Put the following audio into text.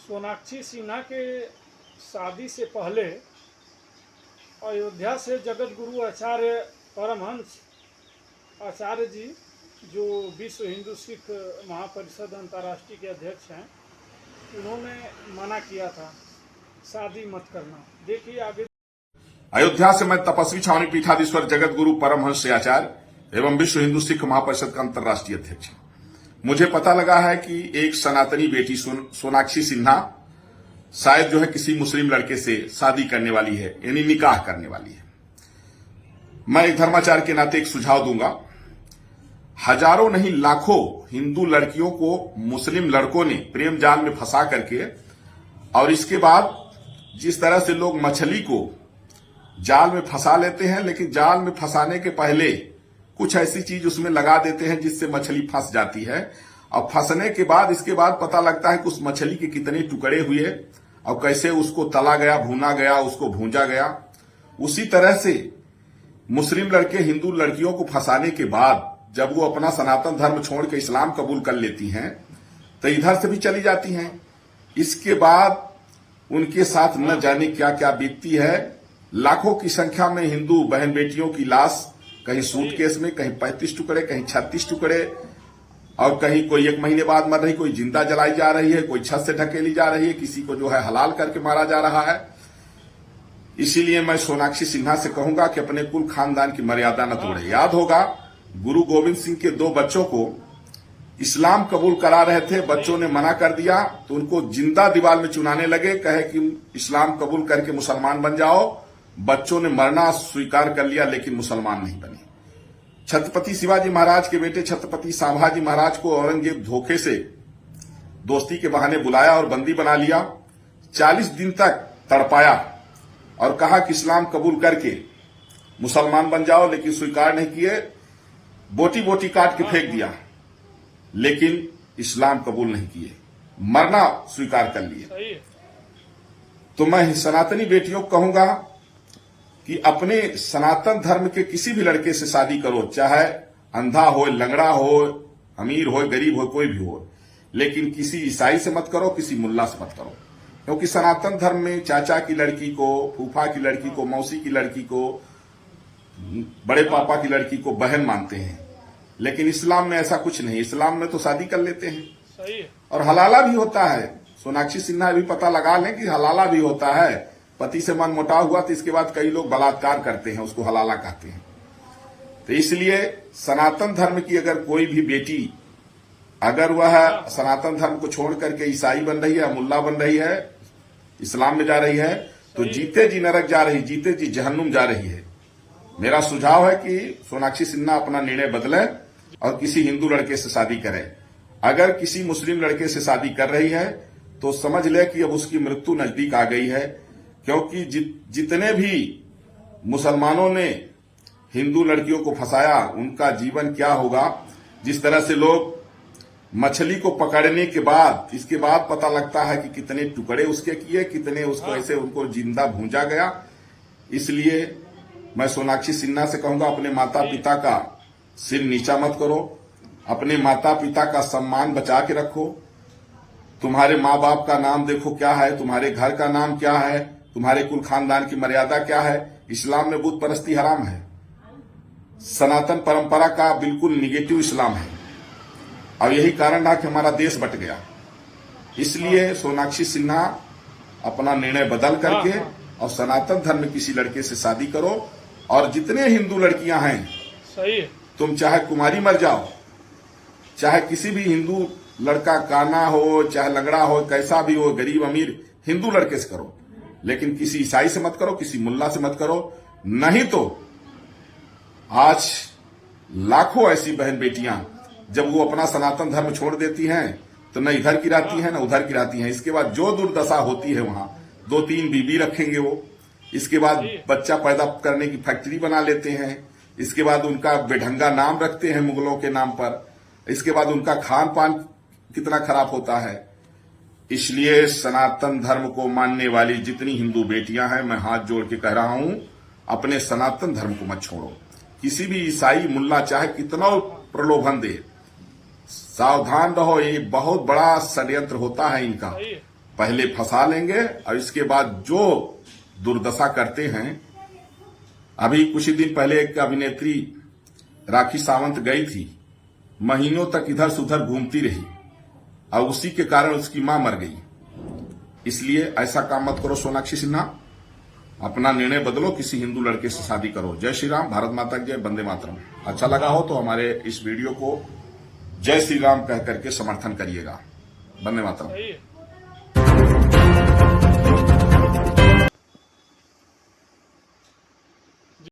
सोनाक्षी सिन्हा के शादी से पहले अयोध्या से जगत गुरु आचार्य परमहंस आचार्य जी, जो विश्व हिंदू सिख महापरिषद अंतर्राष्ट्रीय के अध्यक्ष हैं, उन्होंने मना किया था शादी मत करना। देखिए आगे। अयोध्या से मैं तपस्वी छावनी पीठाधीश्वर जगत गुरु परमहंस आचार्य एवं विश्व हिंदू सिख महापरिषद का अंतर्राष्ट्रीय अध्यक्ष। मुझे पता लगा है कि एक सनातनी बेटी सोनाक्षी सिन्हा शायद जो है किसी मुस्लिम लड़के से शादी करने वाली है, यानी निकाह करने वाली है। मैं एक धर्माचार्य के नाते एक सुझाव दूंगा। हजारों नहीं लाखों हिंदू लड़कियों को मुस्लिम लड़कों ने प्रेम जाल में फंसा करके, और इसके बाद जिस तरह से लोग मछली को जाल में फंसा लेते हैं, लेकिन जाल में फंसाने के पहले कुछ ऐसी चीज उसमें लगा देते हैं जिससे मछली फंस जाती है, और फंसने के बाद इसके बाद पता लगता है कि उस मछली के कितने टुकड़े हुए और कैसे उसको तला गया, भुना गया, उसको भूंजा गया। उसी तरह से मुस्लिम लड़के हिंदू लड़कियों को फंसाने के बाद जब वो अपना सनातन धर्म छोड़ के इस्लाम कबूल कर लेती हैं तो इधर से भी चली जाती हैं। इसके बाद उनके साथ न जाने क्या क्या बीतती है। लाखों की संख्या में हिंदू बहन बेटियों की लाश कहीं सूटकेस में, कहीं 35 टुकड़े, कहीं 36 टुकड़े, और कहीं कोई 1 महीने बाद मर रही, कोई जिंदा जलाई जा रही है, कोई छत से ढकेली जा रही है, किसी को जो है हलाल करके मारा जा रहा है। इसीलिए मैं सोनाक्षी सिन्हा से कहूंगा कि अपने कुल खानदान की मर्यादा न तोड़े। याद होगा गुरु गोविंद सिंह के 2 बच्चों को इस्लाम कबूल करा रहे थे, बच्चों ने मना कर दिया तो उनको जिंदा दीवार में चुनाने लगे, कहे कि इस्लाम कबूल करके मुसलमान बन जाओ। बच्चों ने मरना स्वीकार कर लिया लेकिन मुसलमान नहीं बने। छत्रपति शिवाजी महाराज के बेटे छत्रपति संभाजी महाराज को औरंगजेब धोखे से दोस्ती के बहाने बुलाया और बंदी बना लिया। 40 दिन तक तड़पाया और कहा कि इस्लाम कबूल करके मुसलमान बन जाओ, लेकिन स्वीकार नहीं किए। बोटी बोटी काट के फेंक दिया, लेकिन इस्लाम कबूल नहीं किए, मरना स्वीकार कर लिए। तो मैं सनातनी बेटियों को कहूंगा कि अपने सनातन धर्म के किसी भी लड़के से शादी करो, चाहे अंधा हो, लंगड़ा हो, अमीर हो, गरीब हो, कोई भी हो, लेकिन किसी ईसाई से मत करो, किसी मुल्ला से मत करो। क्योंकि सनातन धर्म में चाचा की लड़की को, फूफा की लड़की को, मौसी की लड़की को, बड़े पापा की लड़की को बहन मानते हैं, लेकिन इस्लाम में ऐसा कुछ नहीं। इस्लाम में तो शादी कर लेते हैं। सही है। और हलाला भी होता है। सोनाक्षी सिन्हा भी पता लगा लें कि हलाला भी होता है। पति से मन मुटाव हुआ तो इसके बाद कई लोग बलात्कार करते हैं, उसको हलाला कहते हैं। तो इसलिए सनातन धर्म की अगर कोई भी बेटी, अगर वह सनातन धर्म को छोड़ करके ईसाई बन रही है, मुल्ला बन रही है, इस्लाम में जा रही है, तो जीते जी नरक जा रही, जीते जी जहन्नुम जा रही है। मेरा सुझाव है कि सोनाक्षी सिन्हा अपना निर्णय बदले और किसी हिंदू लड़के से शादी करे। अगर किसी मुस्लिम लड़के से शादी कर रही है तो समझ ले कि अब उसकी मृत्यु नजदीक आ गई है। क्योंकि जितने भी मुसलमानों ने हिंदू लड़कियों को फंसाया, उनका जीवन क्या होगा। जिस तरह से लोग मछली को पकड़ने के बाद, इसके बाद पता लगता है कि कितने टुकड़े उसके किए, कितने उसको ऐसे उनको जिंदा भूंजा गया। इसलिए मैं सोनाक्षी सिन्हा से कहूंगा, अपने माता पिता का सिर नीचा मत करो, अपने माता पिता का सम्मान बचा के रखो। तुम्हारे माँ बाप का नाम देखो क्या है, तुम्हारे घर का नाम क्या है, तुम्हारे कुल खानदान की मर्यादा क्या है। इस्लाम में बुत परस्ती हराम है। सनातन परंपरा का बिल्कुल निगेटिव इस्लाम है, और यही कारण था कि हमारा देश बट गया। इसलिए सोनाक्षी सिन्हा अपना निर्णय बदल करके और सनातन धर्म किसी लड़के से शादी करो। और जितने हिंदू लड़कियां हैं, सही है, तुम चाहे कुमारी मर जाओ, चाहे किसी भी हिंदू लड़का काना हो, चाहे लंगड़ा हो, कैसा भी हो, गरीब अमीर, हिंदू लड़के से करो, लेकिन किसी ईसाई से मत करो, किसी मुल्ला से मत करो। नहीं तो आज लाखों ऐसी बहन बेटियां जब वो अपना सनातन धर्म छोड़ देती हैं तो न इधर की रहती हैं, न उधर की रहती हैं। इसके बाद जो दुर्दशा होती है, वहां 2-3 बीबी रखेंगे वो। इसके बाद बच्चा पैदा करने की फैक्ट्री बना लेते हैं। इसके बाद उनका बेढंगा नाम रखते हैं मुगलों के नाम पर। इसके बाद उनका खान पान कितना खराब होता है। इसलिए सनातन धर्म को मानने वाली जितनी हिंदू बेटियां हैं, मैं हाथ जोड़ के कह रहा हूं, अपने सनातन धर्म को मत छोड़ो। किसी भी ईसाई मुल्ला चाहे कितना प्रलोभन दे, सावधान रहो। ये बहुत बड़ा षड्यंत्र होता है इनका। पहले फंसा लेंगे और इसके बाद जो दुर्दशा करते हैं। अभी कुछ ही दिन पहले एक अभिनेत्री राखी सावंत गई थी, महीनों तक इधर से उधर घूमती रही और उसी के कारण उसकी मां मर गई। इसलिए ऐसा काम मत करो सोनाक्षी सिन्हा, अपना निर्णय बदलो, किसी हिंदू लड़के से शादी करो। जय श्री राम, भारत माता की जय, वंदे मातरम। अच्छा लगा हो तो हमारे इस वीडियो को जय श्री राम कह करके समर्थन करिएगा। वंदे मातरम। सही है।